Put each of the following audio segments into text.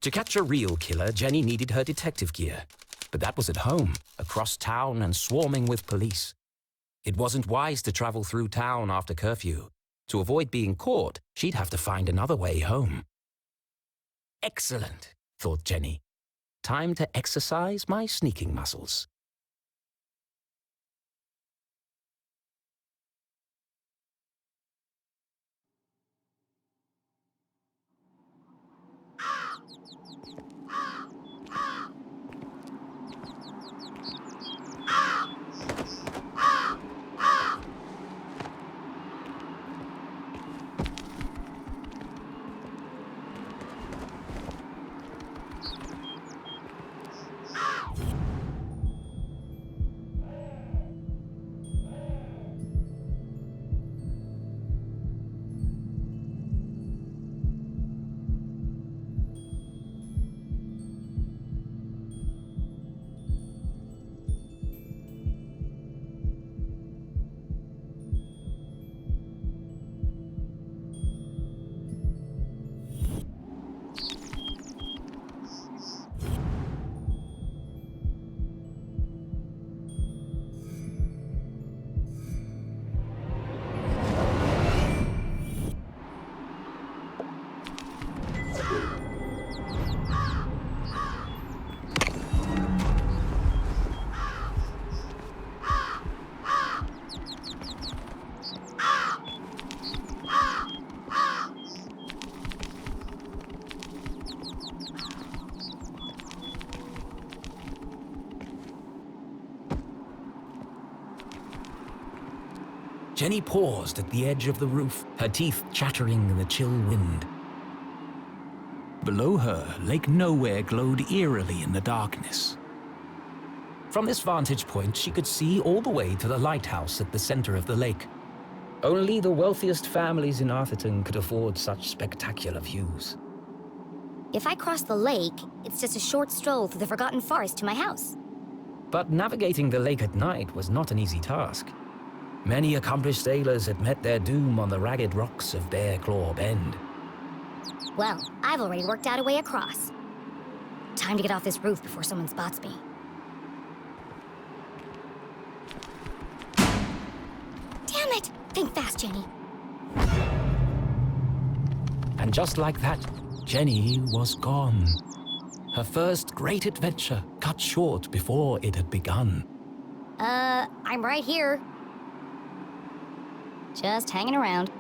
To catch a real killer, Jenny needed her detective gear. But that was at home, across town and swarming with police. It wasn't wise to travel through town after curfew. To avoid being caught, she'd have to find another way home. Excellent, thought Jenny. Time to exercise my sneaking muscles. Jenny paused at the edge of the roof, her teeth chattering in the chill wind. Below her, Lake Nowhere glowed eerily in the darkness. From this vantage point, she could see all the way to the lighthouse at the center of the lake. Only the wealthiest families in Arthurton could afford such spectacular views. If I cross the lake, it's just a short stroll through the Forgotten Forest to my house. But navigating the lake at night was not an easy task. Many accomplished sailors had met their doom on the ragged rocks of Bear Claw Bend. Well, I've already worked out a way across. Time to get off this roof before someone spots me. Damn it! Think fast, Jenny. And just like that, Jenny was gone. Her first great adventure cut short before it had begun. I'm right here. Just hanging around.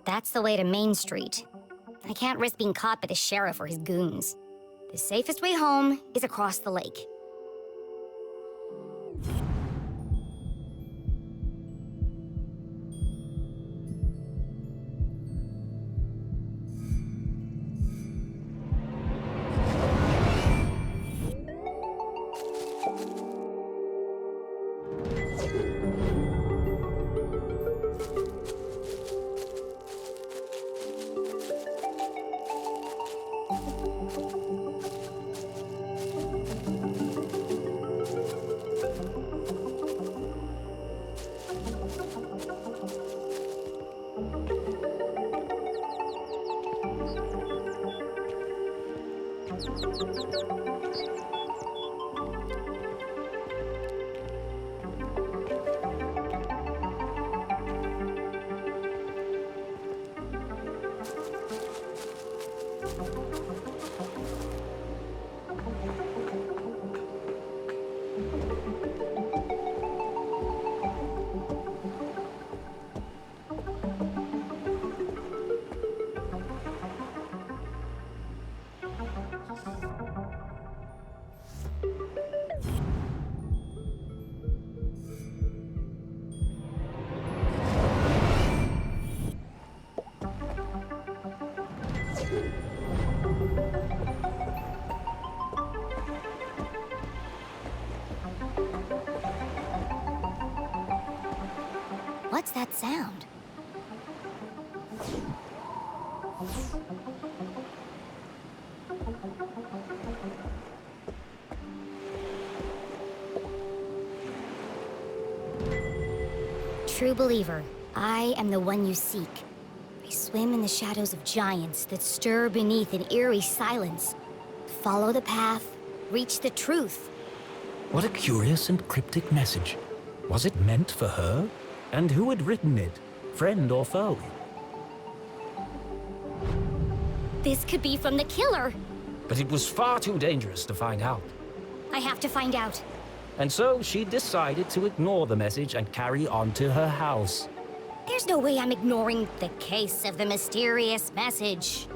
That's the way to Main Street. I can't risk being caught by the sheriff or his goons. The safest way home is across the lake. What's that sound? True believer, I am the one you seek. I swim in the shadows of giants that stir beneath an eerie silence. Follow the path, reach the truth. What a curious and cryptic message. Was it meant for her? And who had written it? Friend or foe? This could be from the killer. But it was far too dangerous to find out. I have to find out. And so she decided to ignore the message and carry on to her house. There's no way I'm ignoring the case of the mysterious message.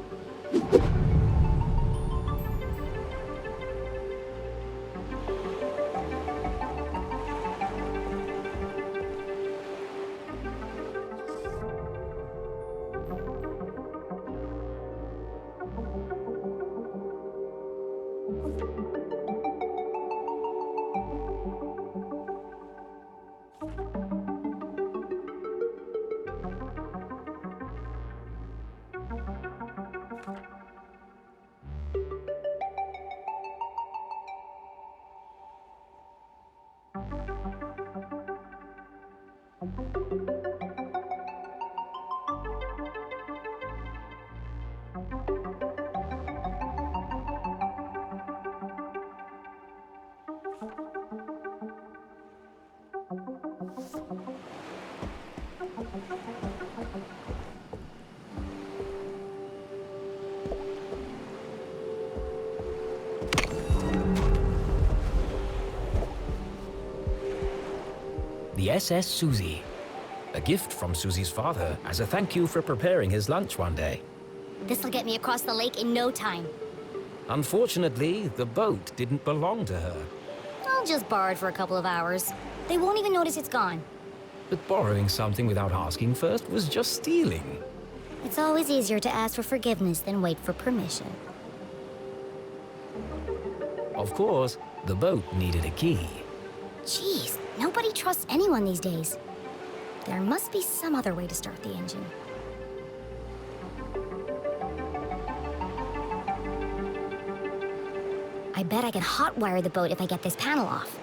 The SS Susie. A gift from Susie's father as a thank you for preparing his lunch one day. This'll get me across the lake in no time. Unfortunately, the boat didn't belong to her. I'll just borrow it for a couple of hours. They won't even notice it's gone. But borrowing something without asking first was just stealing. It's always easier to ask for forgiveness than wait for permission. Of course, the boat needed a key. Jeez, nobody trusts anyone these days. There must be some other way to start the engine. I bet I can hotwire the boat if I get this panel off.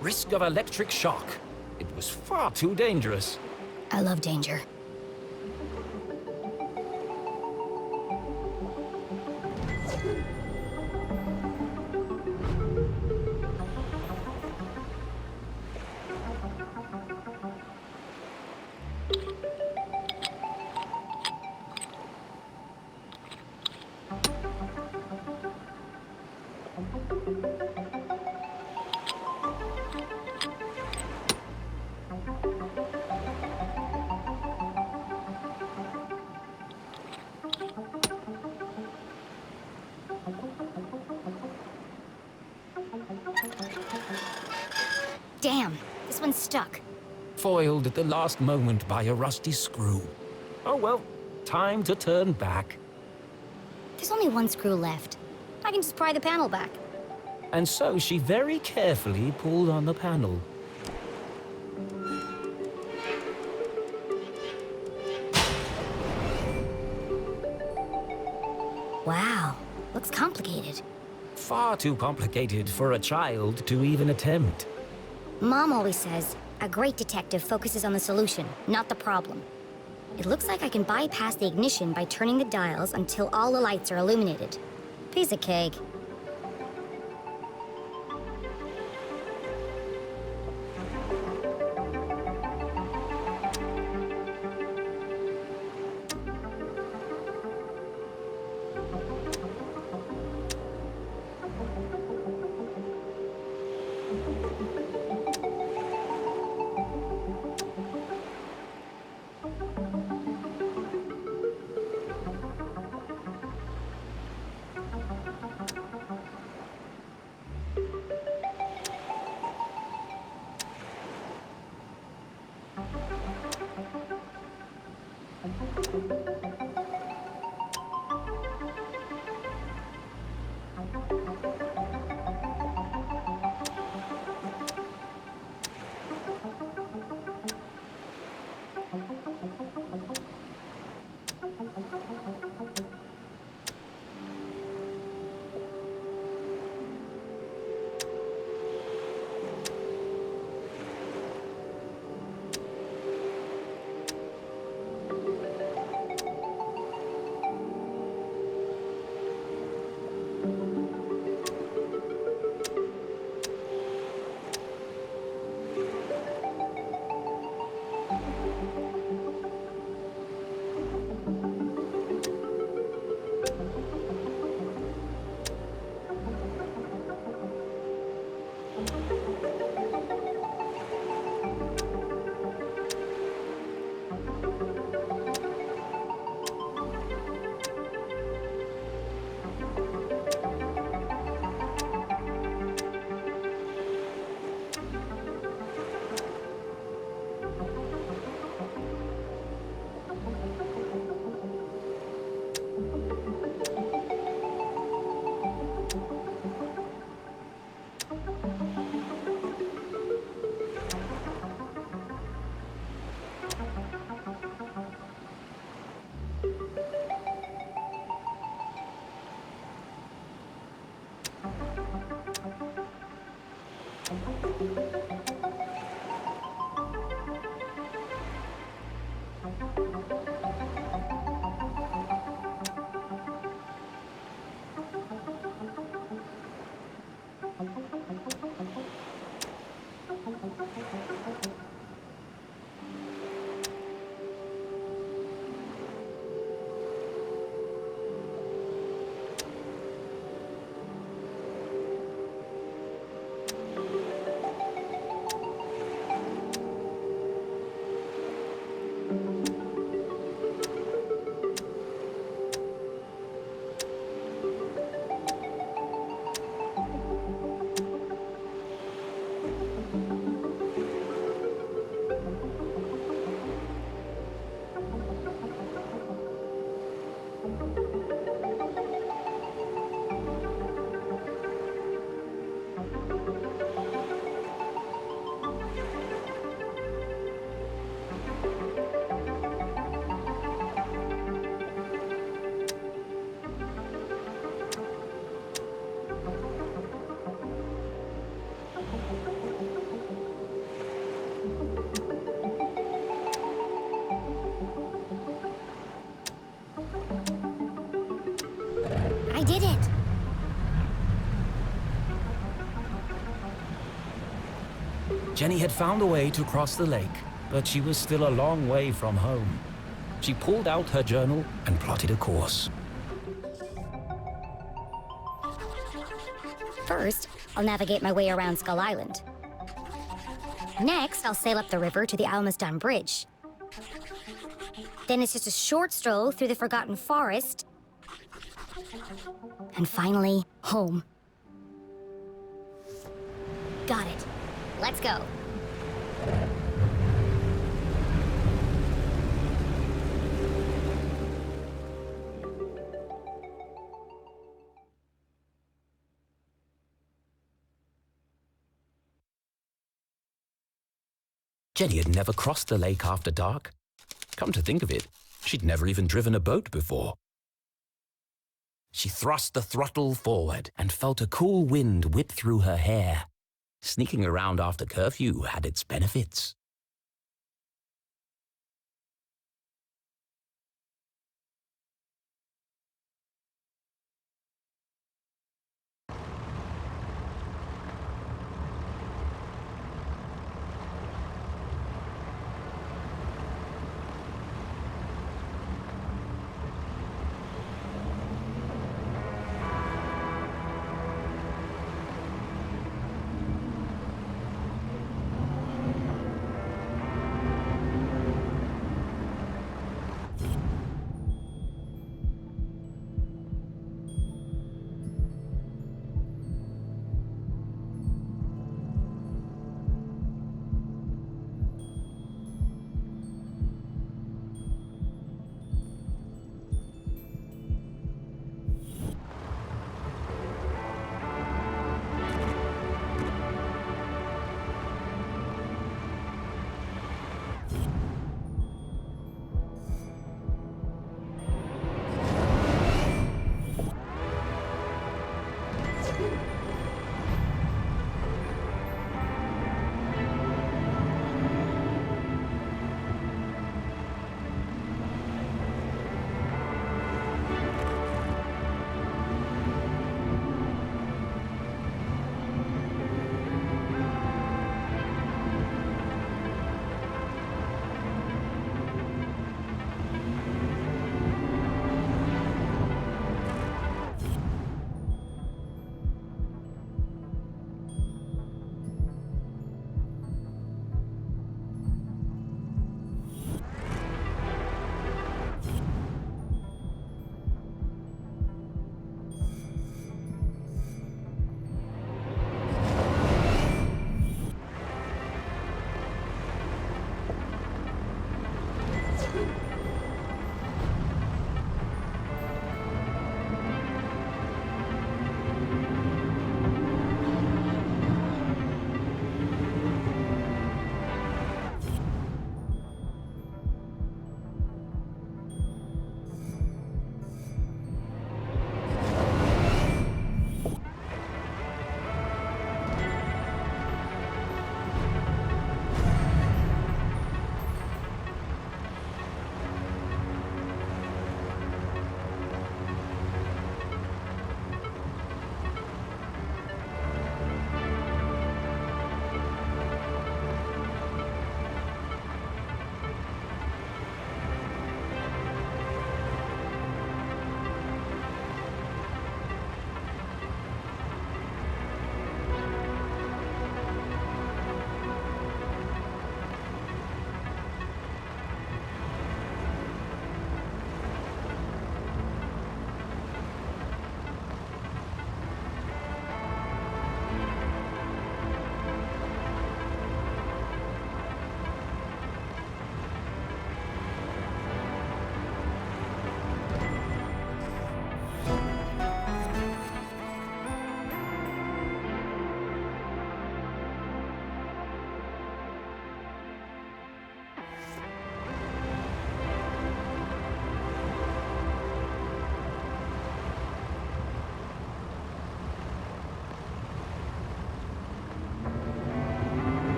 Risk of electric shock. It was far too dangerous. I love danger. Damn, this one's stuck. Foiled at the last moment by a rusty screw. Oh well, time to turn back. There's only one screw left. I can just pry the panel back. And so she very carefully pulled on the panel. Wow, looks complicated. Far too complicated for a child to even attempt. Mom always says, a great detective focuses on the solution, not the problem. It looks like I can bypass the ignition by turning the dials until all the lights are illuminated. Piece of cake. I did it! Jenny had found a way to cross the lake, but she was still a long way from home. She pulled out her journal and plotted a course. First, I'll navigate my way around Skull Island. Next, I'll sail up the river to the Almaston Bridge. Then it's just a short stroll through the Forgotten Forest. And finally, home. Got it. Let's go. Jenny had never crossed the lake after dark. Come to think of it, she'd never even driven a boat before. She thrust the throttle forward and felt a cool wind whip through her hair. Sneaking around after curfew had its benefits.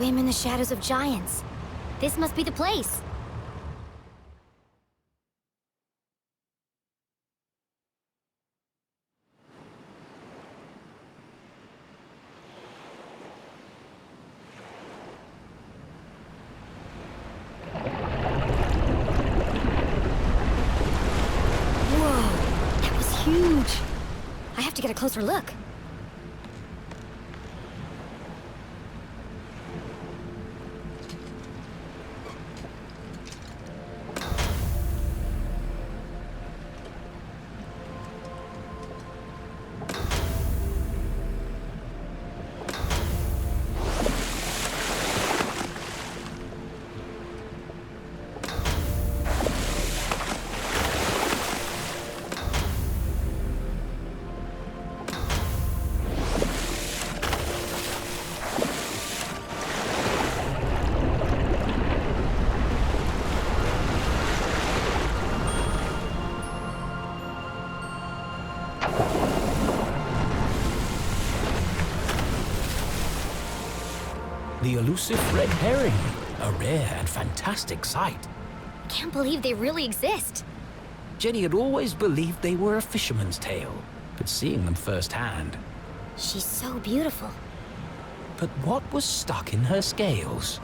Swim in the shadows of giants. This must be the place. Whoa, that was huge. I have to get a closer look. The elusive red herring, a rare and fantastic sight. Can't believe they really exist. Jenny had always believed they were a fisherman's tale, but seeing them firsthand. She's so beautiful. But what was stuck in her scales?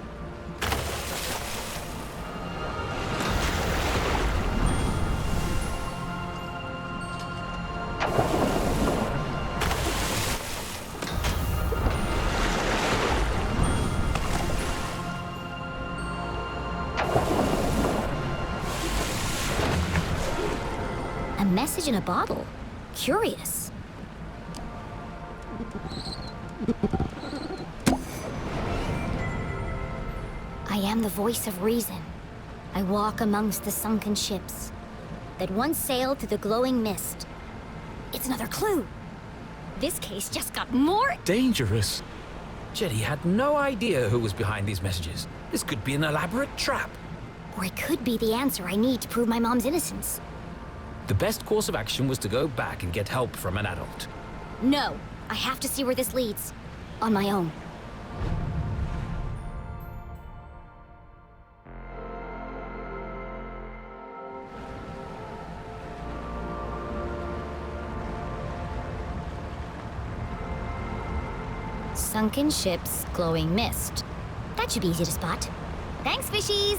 A message in a bottle. Curious. I am the voice of reason. I walk amongst the sunken ships that once sailed through the glowing mist. It's another clue. This case just got more Dangerous. Jenny had no idea who was behind these messages. This could be an elaborate trap. Or it could be the answer I need to prove my mom's innocence. The best course of action was to go back and get help from an adult. No, I have to see where this leads. On my own. Sunken ships, glowing mist. That should be easy to spot. Thanks, fishies!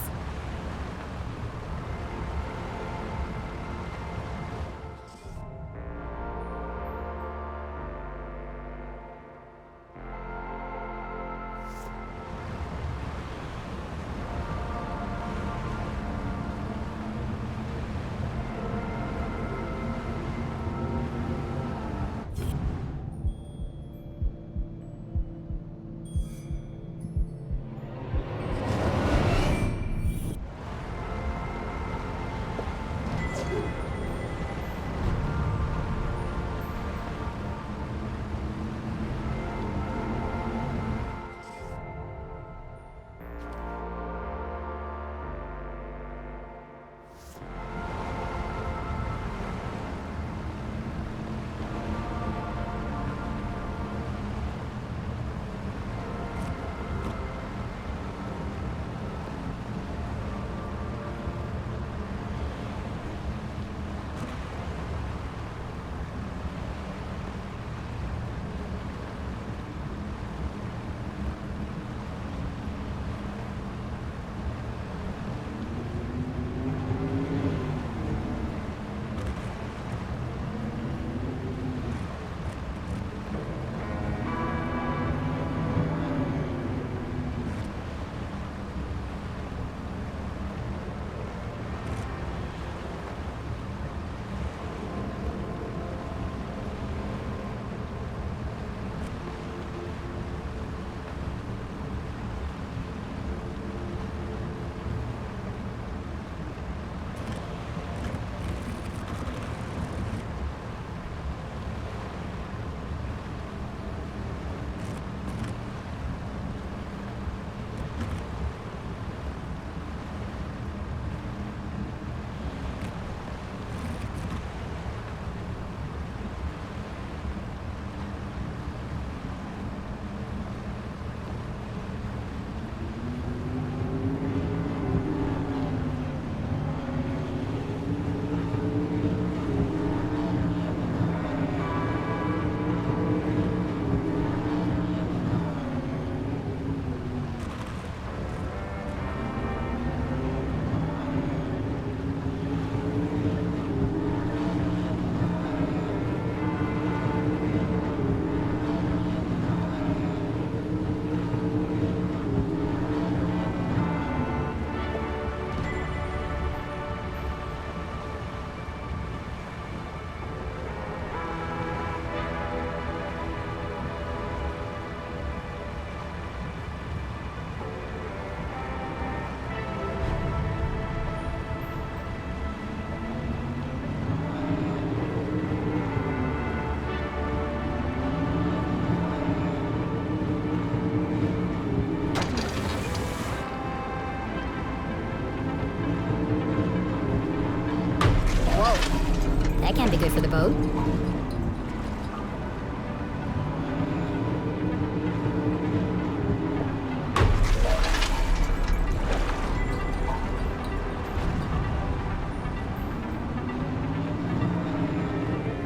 That can't be good for the boat.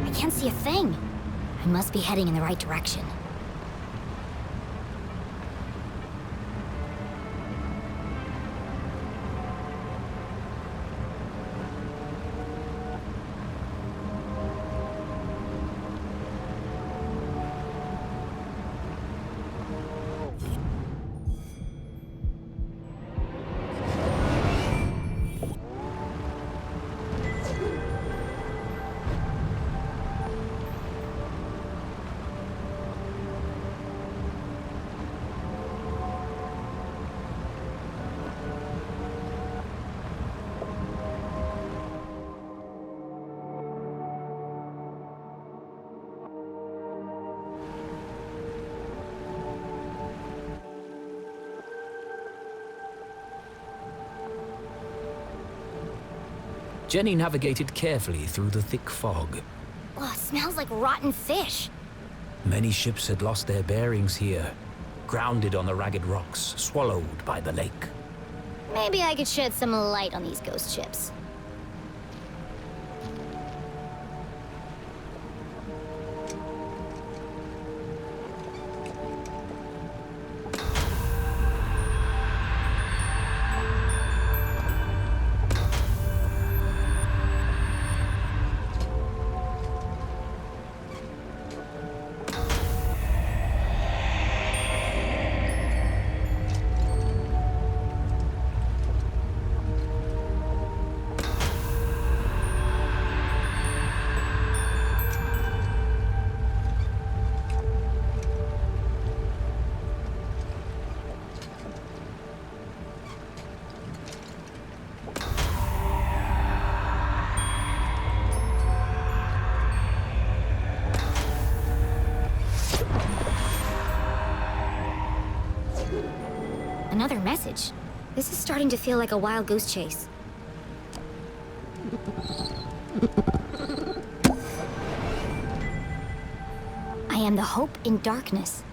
I can't see a thing. I must be heading in the right direction. Jenny navigated carefully through the thick fog. Oh, it smells like rotten fish. Many ships had lost their bearings here, grounded on the ragged rocks, swallowed by the lake. Maybe I could shed some light on these ghost ships. Another message. This is starting to feel like a wild goose chase. I am the hope in darkness.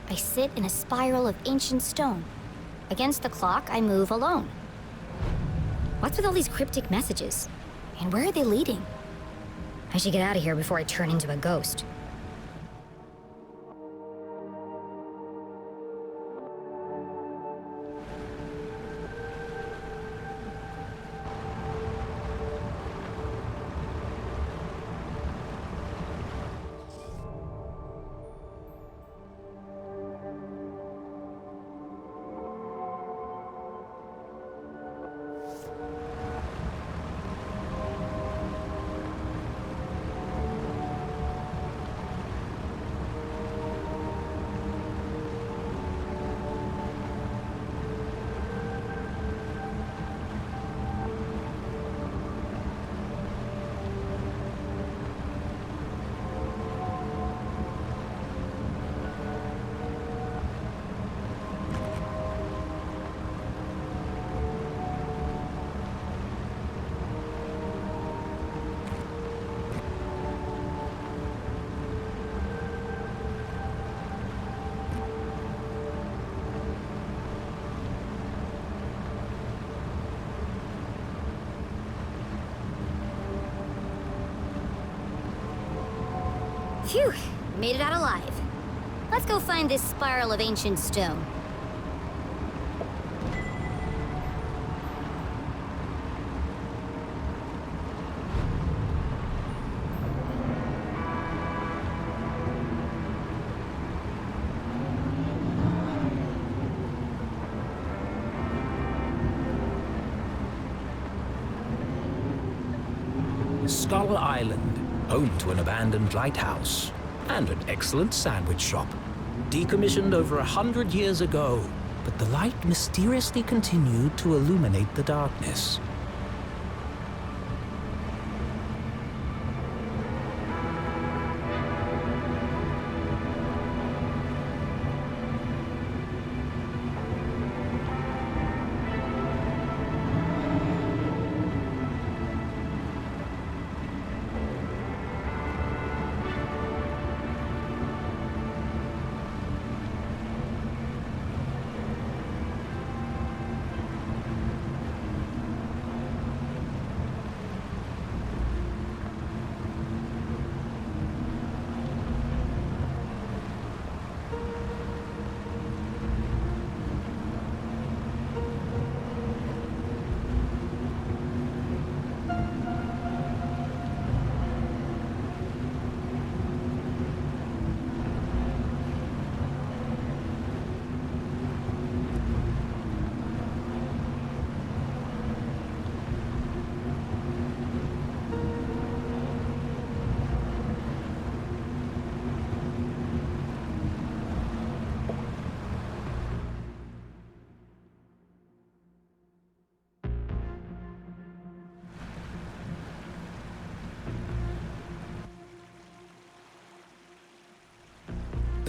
I sit in a spiral of ancient stone. Against the clock, I move alone. What's with all these cryptic messages? And where are they leading? I should get out of here before I turn into a ghost. Phew, made it out alive. Let's go find this spiral of ancient stone. Skull Island, home to an abandoned lighthouse and an excellent sandwich shop. Decommissioned over 100 years ago, but the light mysteriously continued to illuminate the darkness.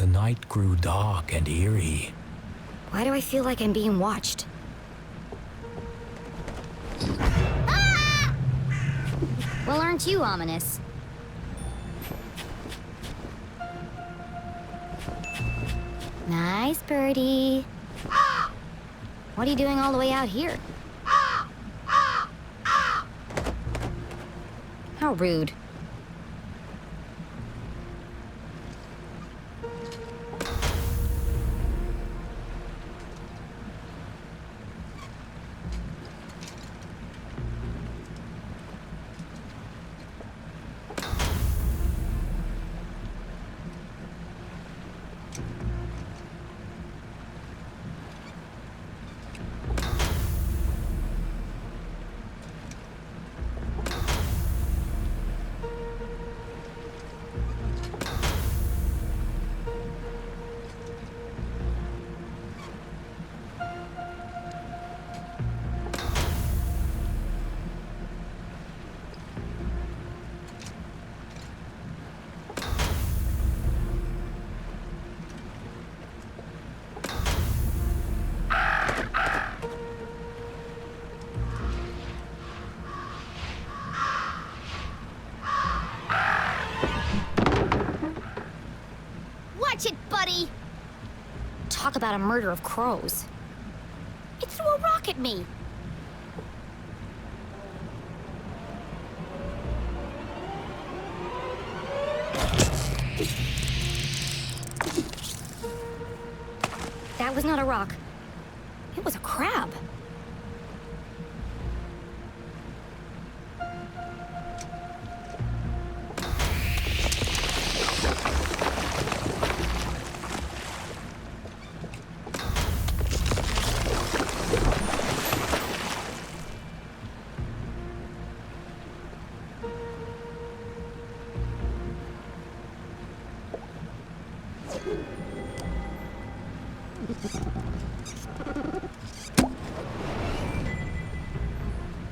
The night grew dark and eerie. Why do I feel like I'm being watched? Ah! Well, aren't you ominous? Nice birdie. What are you doing all the way out here? How rude. Watch it, buddy! Talk about a murder of crows. It threw a rock at me. That was not a rock. It was a crab.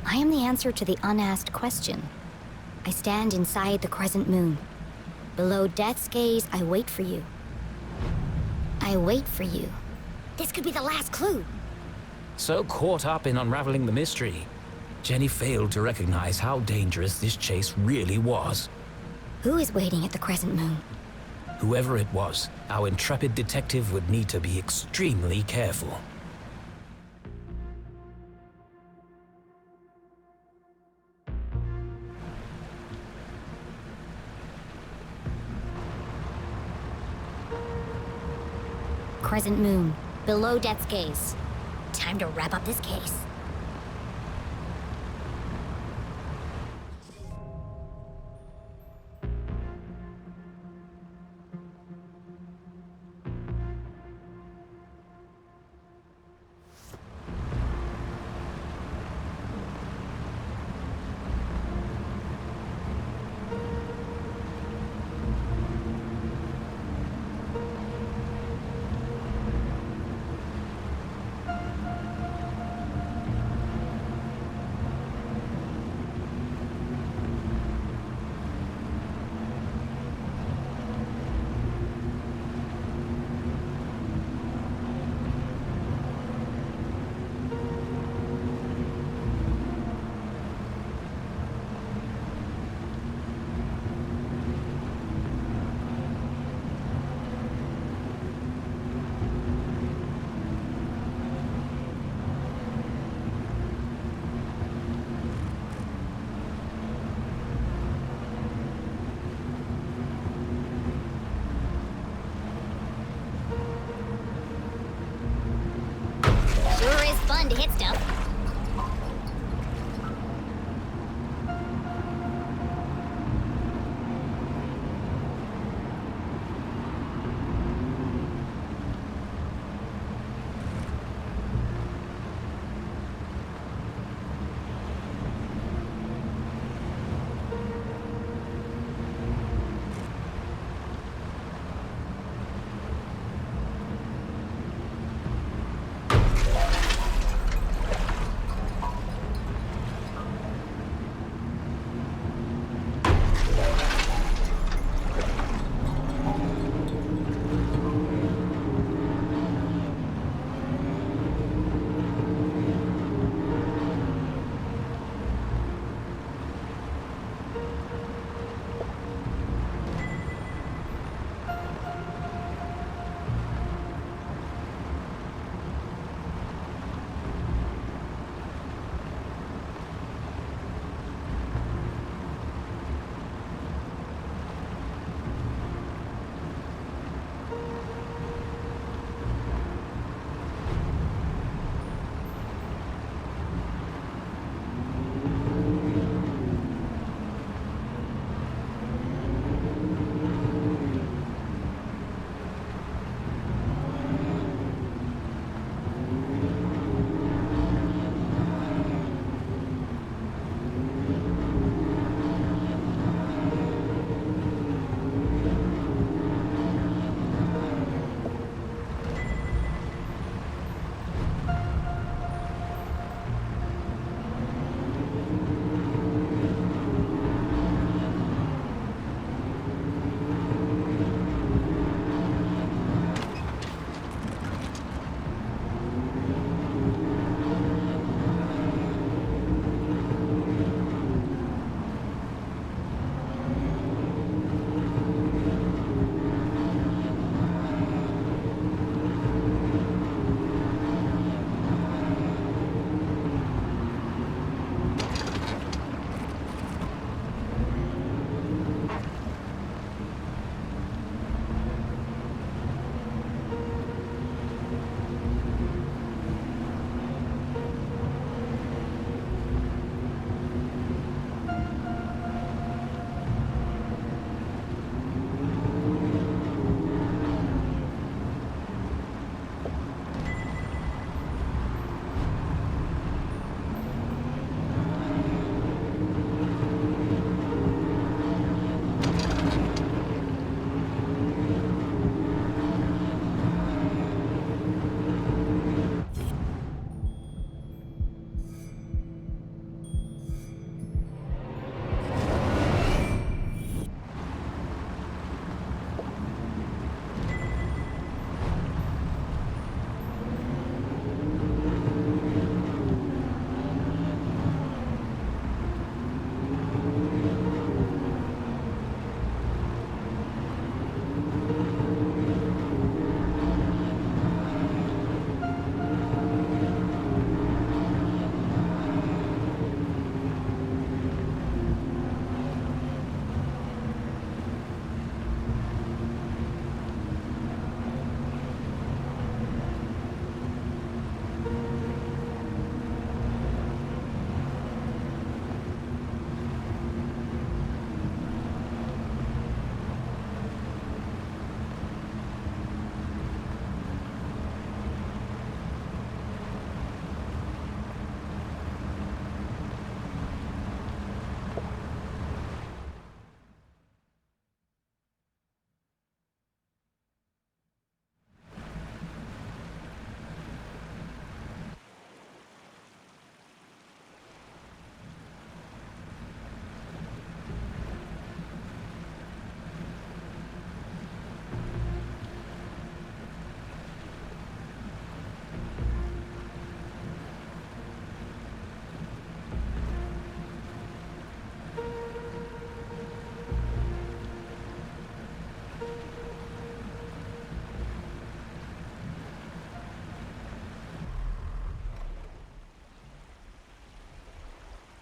I am the answer to the unasked question. I stand inside the crescent moon. Below death's gaze, I wait for you. I wait for you. This could be the last clue. So caught up in unraveling the mystery, Jenny failed to recognize how dangerous this chase really was. Who is waiting at the crescent moon? Whoever it was, our intrepid detective would need to be extremely careful. Crescent moon, below death's gaze. Time to wrap up this case. Sure is fun to hit stuff.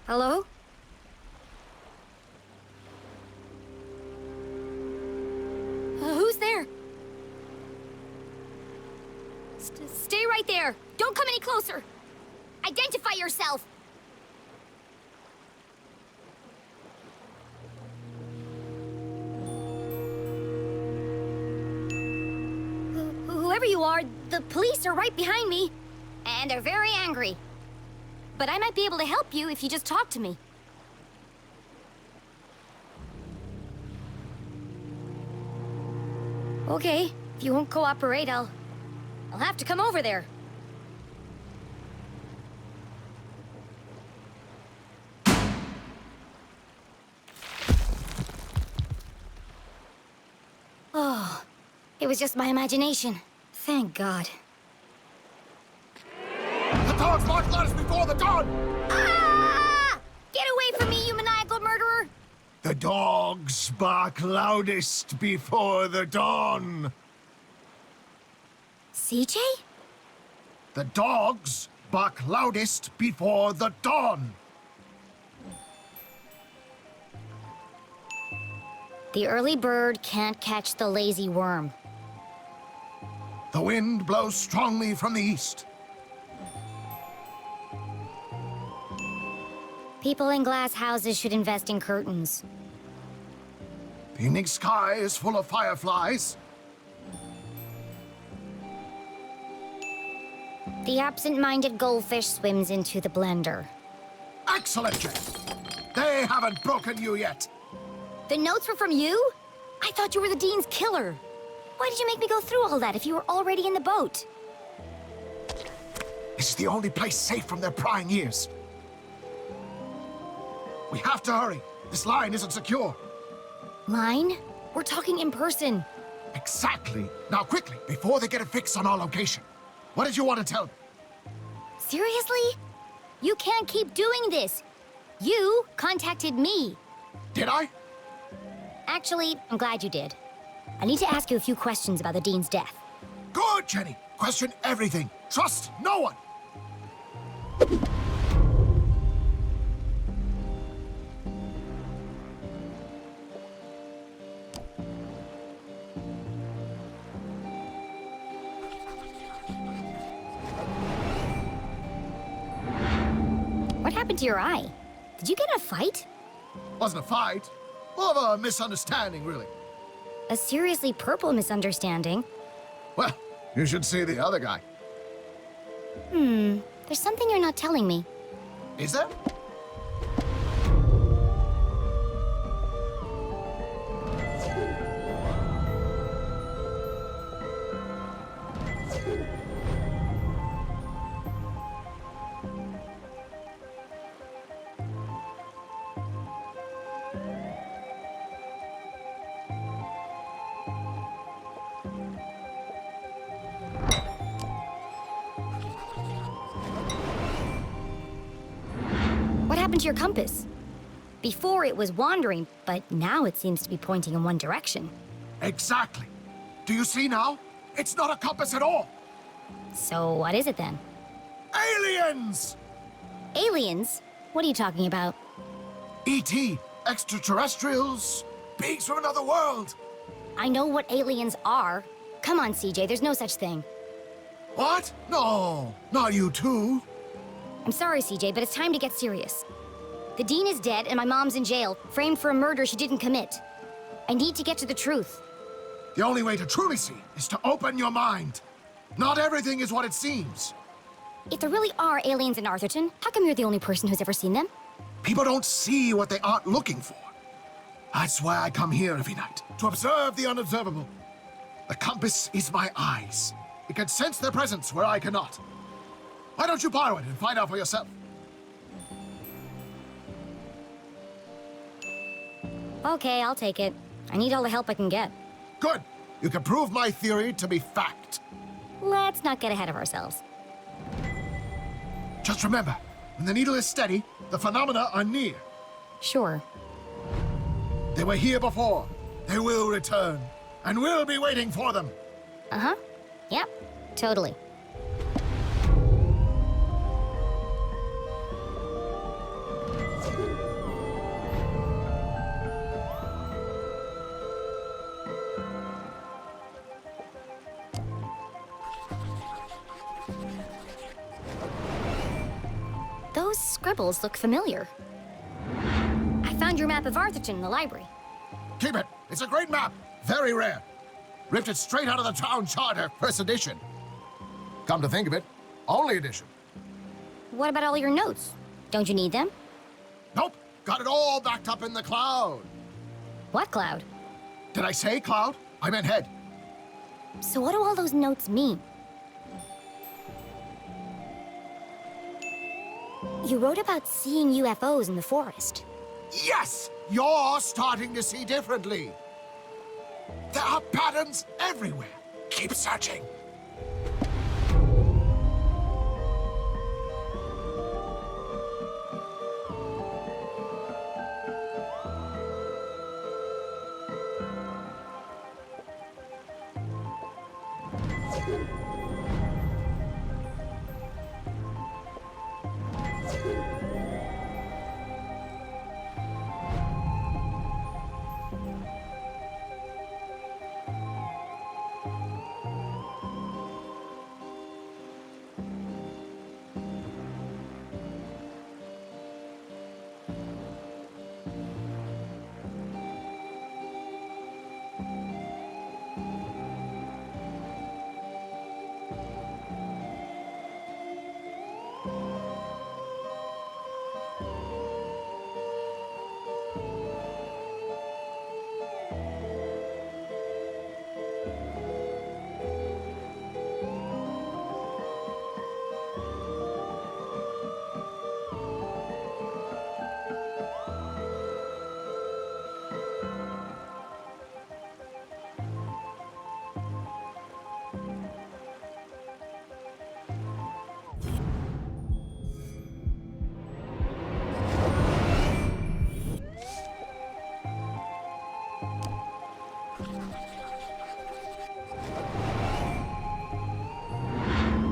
Hello? Who's there? Stay right there! Don't come any closer! Identify yourself! Whoever you are, the police are right behind me. And they're very angry. But I might be able to help you if you just talk to me. Okay, if you won't cooperate, I'll have to come over there. Oh, it was just my imagination. Thank God. The dogs march loudest before the dawn! Ah! Get away from me, you maniacal murderer! The dogs bark loudest before the dawn. CJ? The dogs bark loudest before the dawn. The early bird can't catch the lazy worm. The wind blows strongly from the east. People in glass houses should invest in curtains. The evening sky is full of fireflies. The absent-minded goldfish swims into the blender. Excellent, Jen. They haven't broken you yet. The notes were from you? I thought you were the Dean's killer. Why did you make me go through all that if you were already in the boat? This is the only place safe from their prying ears. We have to hurry. This line isn't secure. Line? We're talking in person. Exactly. Now quickly, before they get a fix on our location. What did you want to tell me? Seriously? You can't keep doing this. You contacted me. Did I? Actually, I'm glad you did. I need to ask you a few questions about the Dean's death. Good, Jenny. Question everything. Trust no one. What happened to your eye? Did you get in a fight? Wasn't a fight. More of a misunderstanding, really. A seriously purple misunderstanding? Well, you should see the other guy. There's something you're not telling me. Is there? What happened to your compass? Before it was wandering, but now it seems to be pointing in one direction. Exactly. Do you see now? It's not a compass at all. So what is it then? Aliens! Aliens? What are you talking about? E.T., extraterrestrials, beings from another world. I know what aliens are. Come on, CJ, there's no such thing. What? No, not you too. I'm sorry, CJ, but it's time to get serious. The Dean is dead and my mom's in jail, framed for a murder she didn't commit. I need to get to the truth. The only way to truly see is to open your mind. Not everything is what it seems. If there really are aliens in Arthurton, how come you're the only person who's ever seen them? People don't see what they aren't looking for. That's why I come here every night, to observe the unobservable. The compass is my eyes. It can sense their presence where I cannot. Why don't you borrow it and find out for yourself? Okay, I'll take it. I need all the help I can get. Good. You can prove my theory to be fact. Let's not get ahead of ourselves. Just remember, when the needle is steady, the phenomena are near. Sure. They were here before. They will return. And we'll be waiting for them. Uh-huh. Yep, totally. Those scribbles look familiar. I found your map of Arthurton in the library. Keep it. It's a great map. Very rare. Ripped it straight out of the town charter, first edition. Come to think of it, only edition. What about all your notes? Don't you need them? Nope. Got it all backed up in the cloud. What cloud? Did I say cloud? I meant head. So what do all those notes mean? You wrote about seeing UFOs in the forest. Yes! You're starting to see differently. There are patterns everywhere. Keep searching.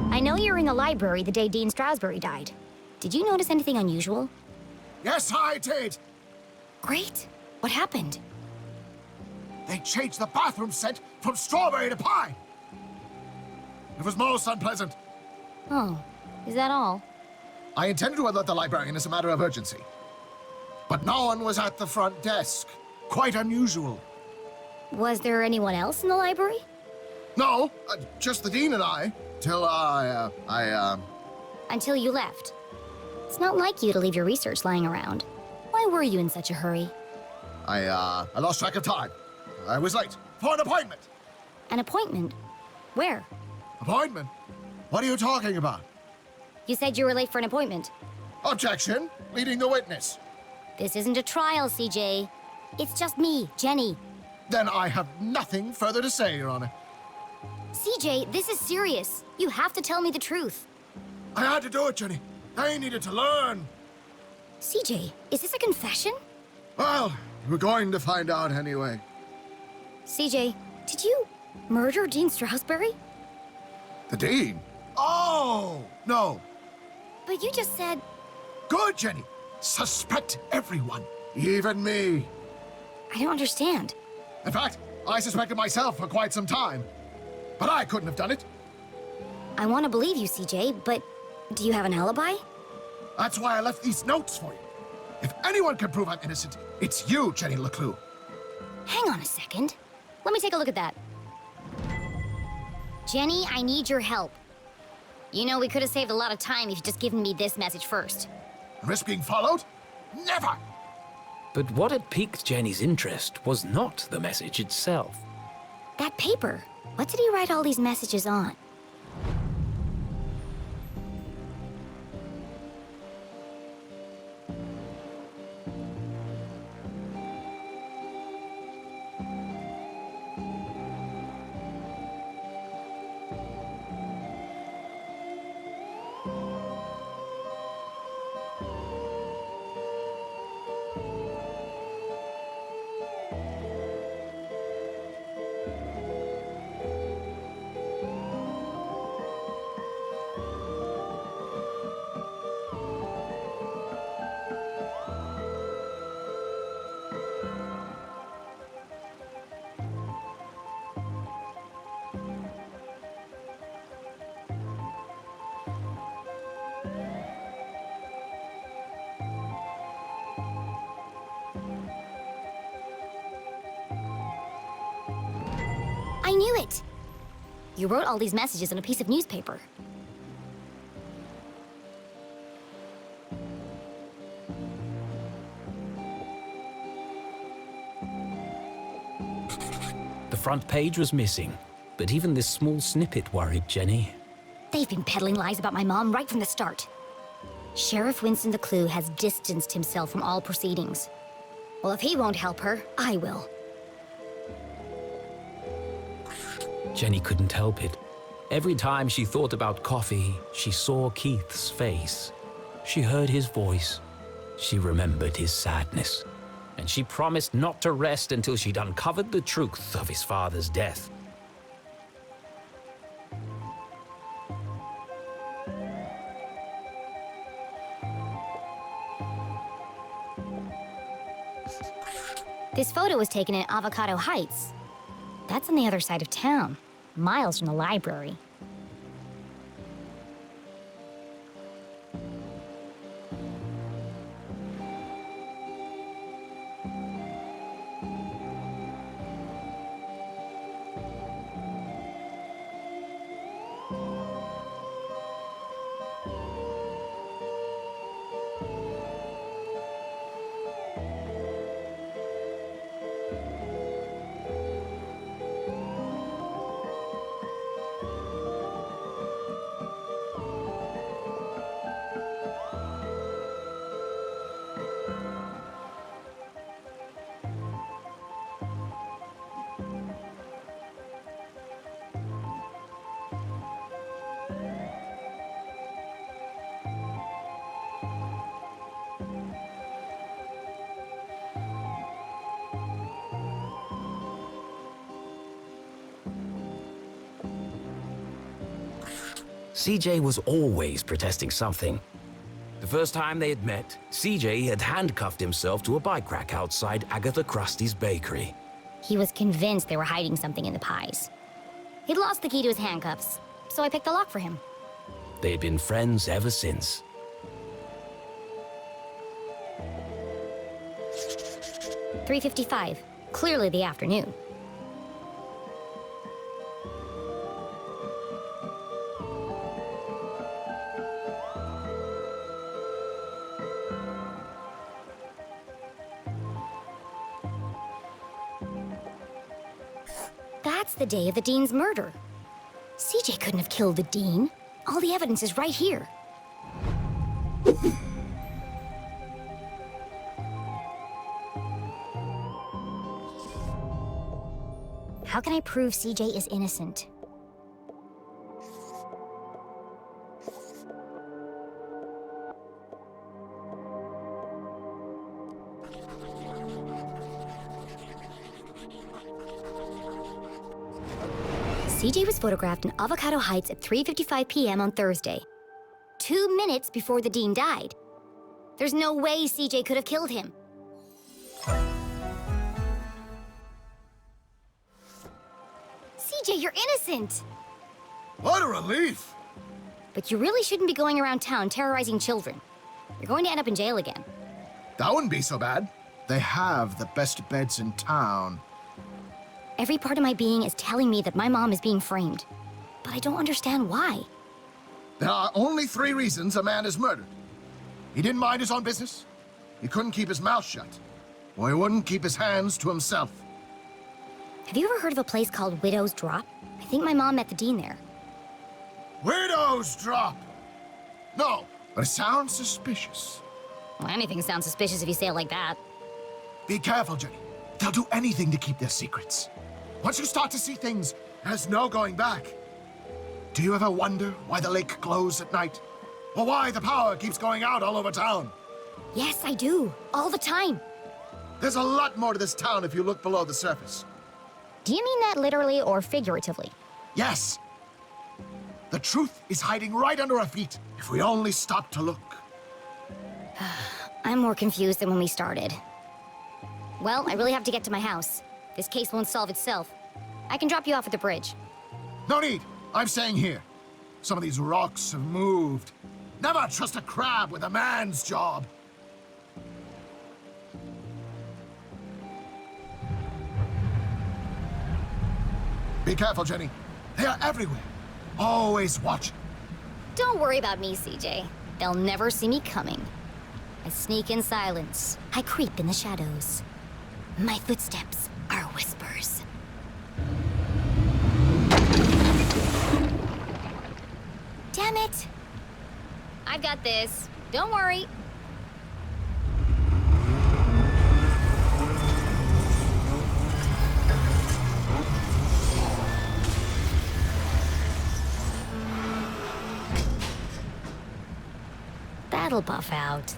I know you were in the library the day Dean Strasberry died. Did you notice anything unusual? Yes, I did. Great. What happened? They changed the bathroom scent from strawberry to pine. It was most unpleasant. Oh, is that all? I intended to alert the librarian as a matter of urgency. But no one was at the front desk. Quite unusual. Was there anyone else in the library? No, just the dean and I. Till Until you left. It's not like you to leave your research lying around. Why were you in such a hurry? I lost track of time. I was late for an appointment. An appointment? Where? Appointment? What are you talking about? You said you were late for an appointment. Objection. Leading the witness. This isn't a trial, CJ. It's just me, Jenny. Then I have nothing further to say, Your Honor. CJ, this is serious. You have to tell me the truth. I had to do it, Jenny. They needed to learn. CJ, is this a confession? Well, we're going to find out anyway. CJ, did you murder Dean Strasberry? The dean? Oh, no. But you just said... Good, Jenny. Suspect everyone, even me. I don't understand. In fact, I suspected myself for quite some time. But I couldn't have done it. I want to believe you, CJ, but do you have an alibi? That's why I left these notes for you. If anyone can prove I'm innocent, it's you, Jenny Leclue. Hang on a second. Let me take a look at that. Jenny, I need your help. You know, we could have saved a lot of time if you'd just given me this message first. Risk being followed? Never! But what had piqued Jenny's interest was not the message itself. That paper. What did he write all these messages on? knew it! You wrote all these messages on a piece of newspaper. The front page was missing, but even this small snippet worried Jenny. They've been peddling lies about my mom right from the start. Sheriff Winston Leclue has distanced himself from all proceedings. Well, if he won't help her, I will. Jenny couldn't help it. Every time she thought about coffee, she saw Keith's face. She heard his voice. She remembered his sadness. And she promised not to rest until she'd uncovered the truth of his father's death. This photo was taken in Avocado Heights. That's on the other side of town, miles from the library. CJ was always protesting something. The first time they had met, CJ had handcuffed himself to a bike rack outside Agatha Krusty's bakery. He was convinced they were hiding something in the pies. He'd lost the key to his handcuffs, so I picked the lock for him. They had been friends ever since. "3:55, clearly the afternoon. That's the day of the Dean's murder. CJ couldn't have killed the Dean. All the evidence is right here. How can I prove CJ is innocent? CJ was photographed in Avocado Heights at 3:55 p.m. on Thursday, 2 minutes before the Dean died. There's no way CJ could have killed him. CJ, you're innocent! What a relief! But you really shouldn't be going around town terrorizing children. You're going to end up in jail again. That wouldn't be so bad. They have the best beds in town. Every part of my being is telling me that my mom is being framed. But I don't understand why. There are only 3 reasons a man is murdered. He didn't mind his own business, he couldn't keep his mouth shut, or he wouldn't keep his hands to himself. Have you ever heard of a place called Widow's Drop? I think my mom met the Dean there. Widow's Drop! No, but it sounds suspicious. Well, anything sounds suspicious if you say it like that. Be careful, Jenny. They'll do anything to keep their secrets. Once you start to see things, there's no going back. Do you ever wonder why the lake glows at night? Or why the power keeps going out all over town? Yes, I do. All the time. There's a lot more to this town if you look below the surface. Do you mean that literally or figuratively? Yes. The truth is hiding right under our feet, if we only stop to look. I'm more confused than when we started. Well, I really have to get to my house. This case won't solve itself. I can drop you off at the bridge. No need. I'm staying here. Some of these rocks have moved. Never trust a crab with a man's job. Be careful, Jenny. They are everywhere. Always watch. Don't worry about me, CJ. They'll never see me coming. I sneak in silence. I creep in the shadows. My footsteps are whispers. Damn it! I've got this. Don't worry. That'll buff out.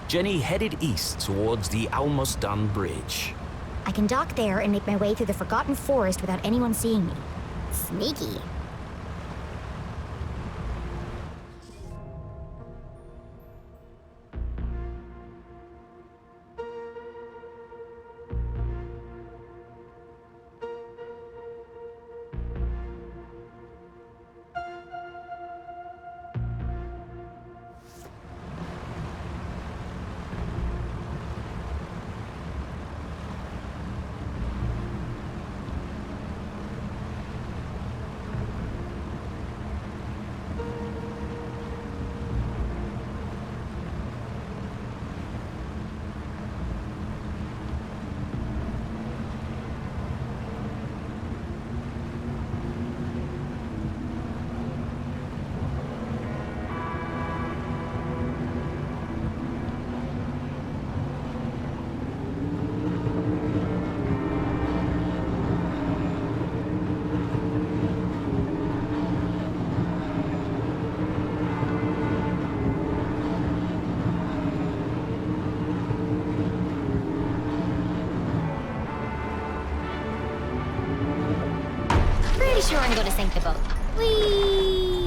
Jenny headed east towards the almost done bridge. I can dock there and make my way through the Forgotten Forest without anyone seeing me. Sneaky. Pretty sure I'm going to sink the boat. Whee!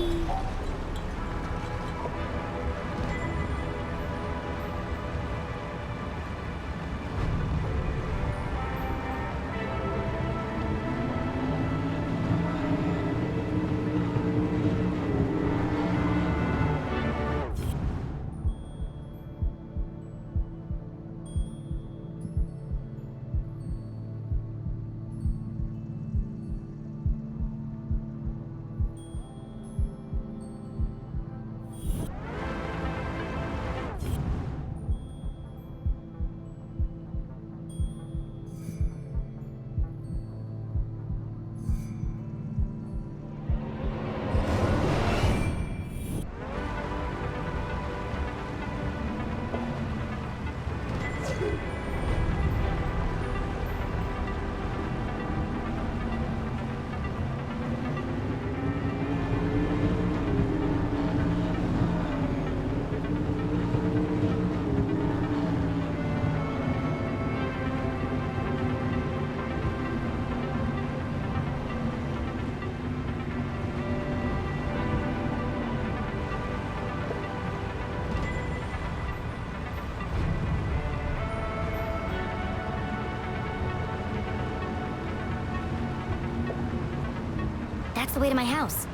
That's the way to my house.